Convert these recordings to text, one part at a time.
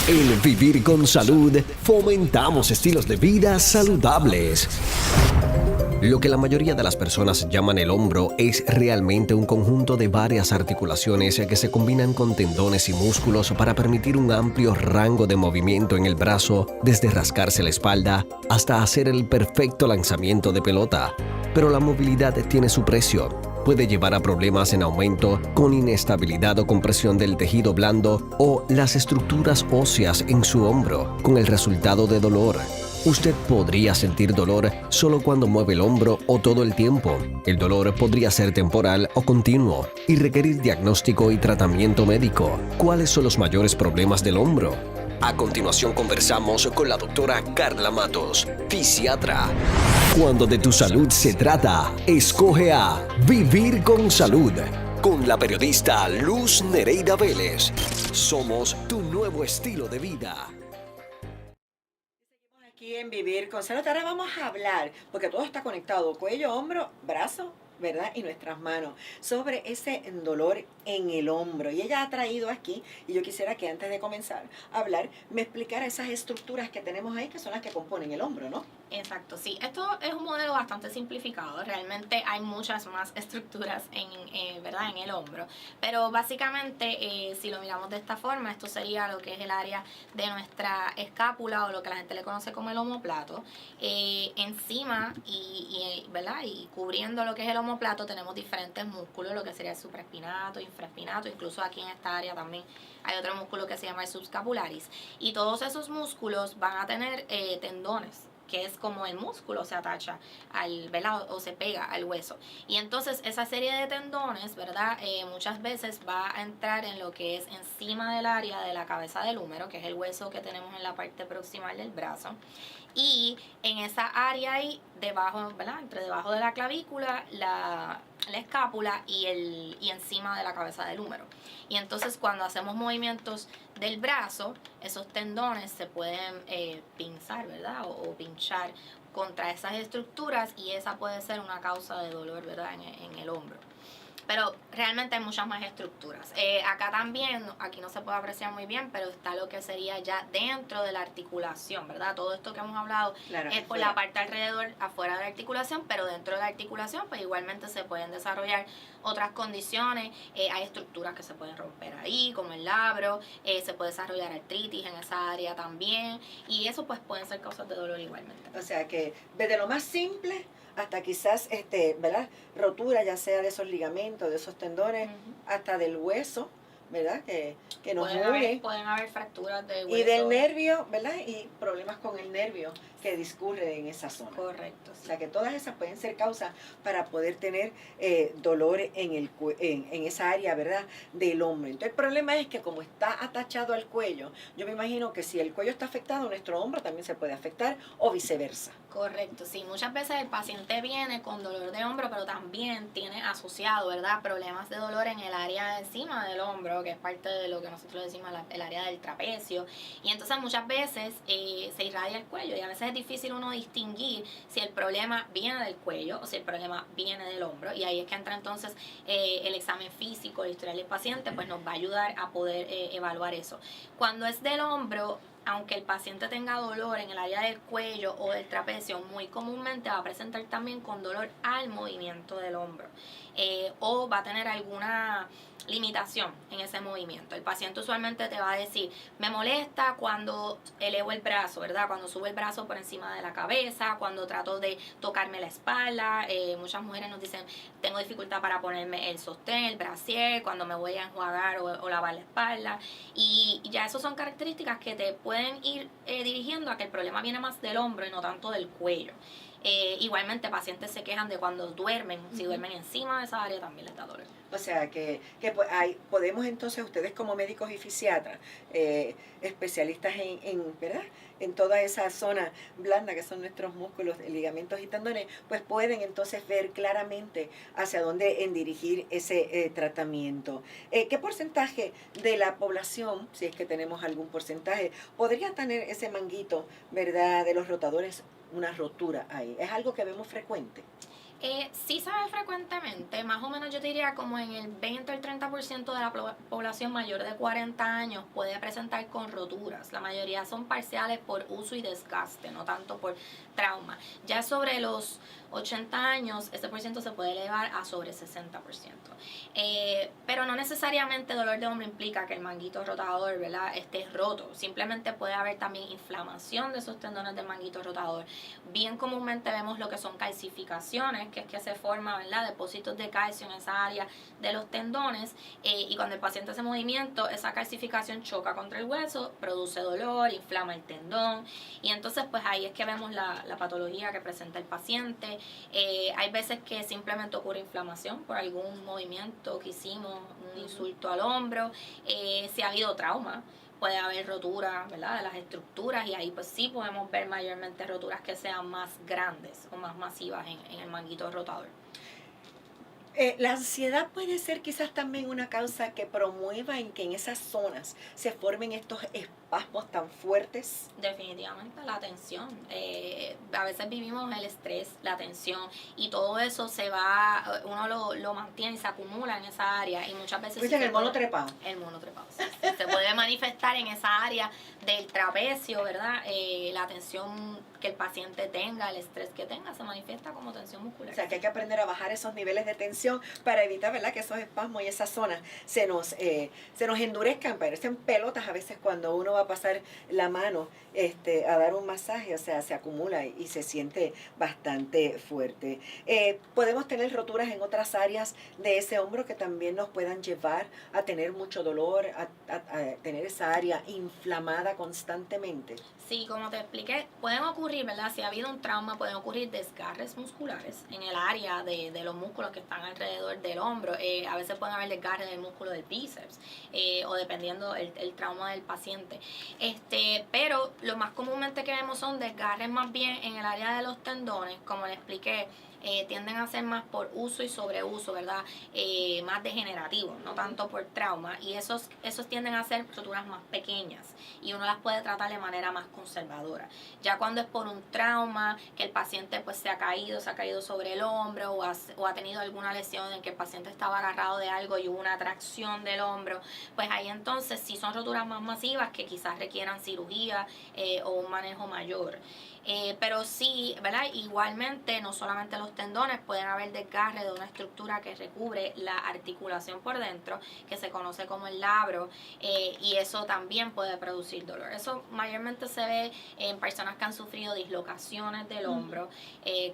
En Vivir con Salud fomentamos estilos de vida saludables. Lo que la mayoría de las personas llaman el hombro es realmente un conjunto de varias articulaciones que se combinan con tendones y músculos para permitir un amplio rango de movimiento en el brazo, desde rascarse la espalda hasta hacer el perfecto lanzamiento de pelota. Pero la movilidad tiene su precio. Puede llevar a problemas en aumento con inestabilidad o compresión del tejido blando o las estructuras óseas en su hombro, con el resultado de dolor. Usted podría sentir dolor solo cuando mueve el hombro o todo el tiempo. El dolor podría ser temporal o continuo y requerir diagnóstico y tratamiento médico. ¿Cuáles son los mayores problemas del hombro? A continuación conversamos con la doctora Carla Matos, fisiatra. Cuando de tu salud se trata, escoge a Vivir con Salud, con la periodista Luz Nereida Vélez. Somos tu nuevo estilo de vida. Aquí en Vivir con Salud, ahora vamos a hablar, porque todo está conectado, cuello, hombro, brazo, ¿verdad? Y nuestras manos, sobre ese dolor en el hombro. Y ella ha traído aquí, y yo quisiera que antes de comenzar a hablar, me explicara esas estructuras que tenemos ahí, que son las que componen el hombro, ¿no? Exacto, sí. Esto es un modelo bastante simplificado. Realmente hay muchas más estructuras ¿verdad? En el hombro. Pero básicamente, si lo miramos de esta forma, esto sería lo que es el área de nuestra escápula o lo que la gente le conoce como el omóplato. Encima ¿verdad? Y cubriendo lo que es el omóplato tenemos diferentes músculos, lo que sería el supraespinato, infraespinato, incluso aquí en esta área también hay otro músculo que se llama el subscapularis. Y todos esos músculos van a tener tendones, que es como el músculo se atacha al, ¿verdad? O se pega al hueso. Y entonces esa serie de tendones, ¿verdad? Muchas veces va a entrar en lo que es encima del área de la cabeza del húmero, que es el hueso que tenemos en la parte proximal del brazo. Y en esa área ahí, debajo, ¿verdad? Entre debajo de la clavícula, la escápula y encima de la cabeza del húmero. Y entonces cuando hacemos movimientos del brazo, esos tendones se pueden pinzar, ¿verdad? O pinchar contra esas estructuras y esa puede ser una causa de dolor, ¿verdad? En el hombro. Pero realmente hay muchas más estructuras. Acá también, aquí no se puede apreciar muy bien, pero está lo que sería ya dentro de la articulación, ¿verdad? Todo esto que hemos hablado Claro, es por la parte alrededor, afuera de la articulación, pero dentro de la articulación, pues igualmente se pueden desarrollar otras condiciones. Hay estructuras que se pueden romper ahí, como el labro, se puede desarrollar artritis en esa área también, y eso pues pueden ser causas de dolor igualmente. O sea que desde lo más simple hasta quizás, ¿verdad? Rotura, ya sea de esos ligamentos, de esos tendones, hasta del hueso, ¿verdad? Que nos une. Pueden haber fracturas de hueso. Y del nervio, ¿verdad? Y problemas con el nervio que discurre en esa zona. Correcto. Sí. O sea que todas esas pueden ser causas para poder tener dolor en esa área, ¿verdad? Del hombro. Entonces el problema es que como está atachado al cuello, yo me imagino que si el cuello está afectado, nuestro hombro también se puede afectar o viceversa. Correcto, sí. Muchas veces el paciente viene con dolor de hombro, pero también tiene asociado, ¿verdad? Problemas de dolor en el área de encima del hombro, que es parte de lo que nosotros decimos el área del trapecio. Y entonces muchas veces se irradia el cuello y a veces es difícil uno distinguir si el problema viene del cuello o si el problema viene del hombro. Y ahí es que entra entonces el examen físico, el historial del paciente, pues nos va a ayudar a poder evaluar eso. Cuando es del hombro, aunque el paciente tenga dolor en el área del cuello o del trapecio, muy comúnmente va a presentar también con dolor al movimiento del hombro o va a tener alguna limitación en ese movimiento. El paciente usualmente te va a decir, me molesta cuando elevo el brazo, ¿verdad? Cuando subo el brazo por encima de la cabeza, cuando trato de tocarme la espalda. Muchas mujeres nos dicen, tengo dificultad para ponerme el sostén, el brasier, cuando me voy a enjuagar o lavar la espalda. Y ya esas son características que te pueden ir dirigiendo a que el problema viene más del hombro y no tanto del cuello. Igualmente pacientes se quejan de cuando duermen, si duermen encima de esa área también les da dolor. O sea que podemos entonces, ustedes como médicos y fisiatras, especialistas ¿verdad? En toda esa zona blanda que son nuestros músculos, ligamentos y tendones, pues pueden entonces ver claramente hacia dónde dirigir ese tratamiento. ¿Qué porcentaje de la población, si es que tenemos algún porcentaje, podría tener ese manguito, ¿verdad? De los rotadores, una rotura ahí? ¿Es algo que vemos frecuente? Sí se ve frecuentemente, más o menos yo diría como en el 20 al 30% de la población mayor de 40 años puede presentar con roturas. La mayoría son parciales por uso y desgaste, no tanto por trauma. Ya sobre los 80 años, ese por ciento se puede elevar a sobre 60%. Pero no necesariamente dolor de hombro implica que el manguito rotador, ¿verdad?, esté roto. Simplemente puede haber también inflamación de esos tendones del manguito rotador. Bien comúnmente vemos lo que son calcificaciones, que es que se forman, ¿verdad?, depósitos de calcio en esa área de los tendones, y cuando el paciente hace movimiento, esa calcificación choca contra el hueso, produce dolor, inflama el tendón, y entonces pues ahí es que vemos la patología que presenta el paciente. Hay veces que simplemente ocurre inflamación por algún movimiento que hicimos, un insulto al hombro, si ha habido trauma, puede haber roturas, ¿verdad?, de las estructuras, y ahí pues sí podemos ver mayormente roturas que sean más grandes o más masivas en el manguito rotador. La ansiedad puede ser quizás también una causa que promueva en que en esas zonas se formen estos espasmos tan fuertes. Definitivamente la tensión. A veces vivimos el estrés, la tensión, y todo eso se va, uno lo mantiene y se acumula en esa área, y muchas veces... ¿Viste el mono trepado? El mono trepado, sí. Se puede manifestar en esa área del trapecio, ¿verdad? La tensión que el paciente tenga, el estrés que tenga, se manifiesta como tensión muscular. O sea, que hay que aprender a bajar esos niveles de tensión para evitar, ¿verdad?, que esos espasmos y esas zonas se nos endurezcan, parecen pelotas a veces cuando uno va a pasar la mano a dar un masaje, o sea, se acumula y se siente bastante fuerte. Podemos tener roturas en otras áreas de ese hombro que también nos puedan llevar a tener mucho dolor, a tener esa área inflamada constantemente. Sí, como te expliqué, pueden ocurrir, ¿verdad? Si ha habido un trauma, pueden ocurrir desgarres musculares en el área de los músculos que están alrededor del hombro. A veces pueden haber desgarres del músculo del bíceps, o dependiendo el trauma del paciente. Pero lo más comúnmente que vemos son desgarres más bien en el área de los tendones, como le expliqué. Tienden a ser más por uso y sobreuso, ¿verdad? Más degenerativos, no tanto por trauma, y esos tienden a ser roturas más pequeñas, y uno las puede tratar de manera más conservadora. Ya cuando es por un trauma, que el paciente pues se ha caído sobre el hombro, o ha tenido alguna lesión en que el paciente estaba agarrado de algo y hubo una tracción del hombro, pues ahí entonces sí son roturas más masivas que quizás requieran cirugía, o un manejo mayor. Pero sí, ¿verdad? Igualmente, no solamente los tendones, pueden haber desgarre de una estructura que recubre la articulación por dentro, que se conoce como el labro, y eso también puede producir dolor. Eso mayormente se ve en personas que han sufrido dislocaciones del hombro.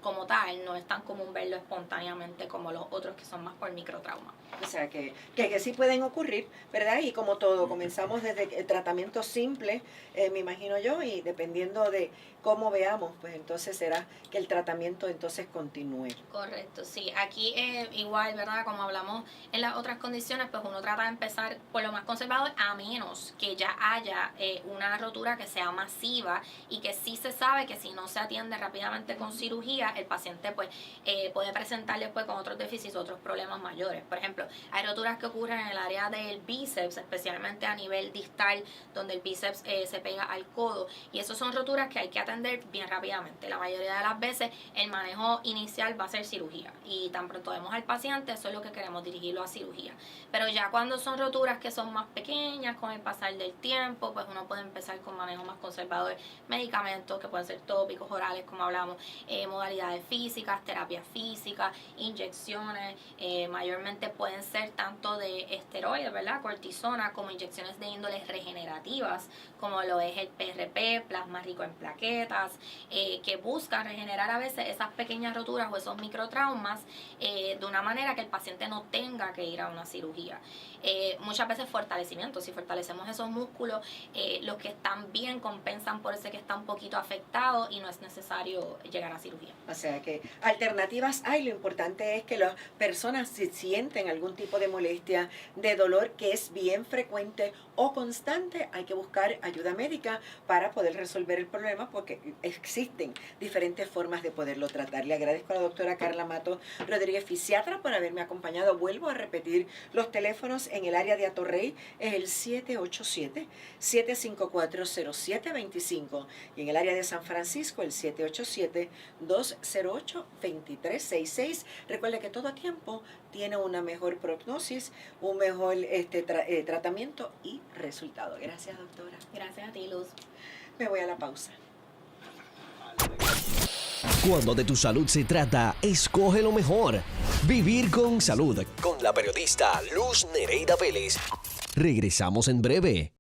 Como tal, no es tan común verlo espontáneamente como los otros que son más por microtrauma. O sea, que sí pueden ocurrir, ¿verdad? Y como todo, comenzamos desde el tratamiento simple, me imagino yo, y dependiendo de cómo veamos, pues entonces será que el tratamiento entonces continúe. Correcto, sí. Aquí igual, ¿verdad? Como hablamos en las otras condiciones, pues uno trata de empezar por lo más conservador, a menos que ya haya una rotura que sea masiva, y que sí se sabe que si no se atiende rápidamente con cirugía, el paciente pues puede presentar después con otros déficits, otros problemas mayores. Por ejemplo, hay roturas que ocurren en el área del bíceps, especialmente a nivel distal, donde el bíceps se pega al codo, y esas son roturas que hay que atender bien rápidamente. La mayoría de las veces el manejo inicial va a ser cirugía, y tan pronto vemos al paciente, eso es lo que queremos, dirigirlo a cirugía. Pero ya cuando son roturas que son más pequeñas, con el pasar del tiempo, pues uno puede empezar con manejo más conservador, medicamentos que pueden ser tópicos, orales, como hablamos, modalidades físicas, terapia física, inyecciones, mayormente pueden ser tanto de esteroides, ¿verdad?, cortisona, como inyecciones de índoles regenerativas, como lo es el PRP, plasma rico en plaquetas, que buscan regenerar a veces esas pequeñas roturas o esos microtraumas, de una manera que el paciente no tenga que ir a una cirugía. Muchas veces fortalecimiento, si fortalecemos esos músculos, los que están bien compensan por ese que está un poquito afectado, y no es necesario llegar a cirugía. O sea que alternativas hay, lo importante es que las personas, si sienten algún tipo de molestia, de dolor que es bien frecuente o constante, hay que buscar ayuda médica para poder resolver el problema, porque existen diferentes formas de poderlo tratar. Le agradezco agradezco a la doctora Carla Mato Rodríguez, fisiatra, por haberme acompañado. Vuelvo a repetir los teléfonos en el área de Atorrey, es el 787-754-0725 y en el área de San Francisco el 787-208-2366. Recuerde que todo a tiempo tiene una mejor prognosis, un mejor tratamiento y resultado. Gracias, doctora. Gracias a ti, Luz. Me voy a la pausa. Cuando de tu salud se trata, escoge lo mejor. Vivir con salud. Con la periodista Luz Nereida Vélez. Regresamos en breve.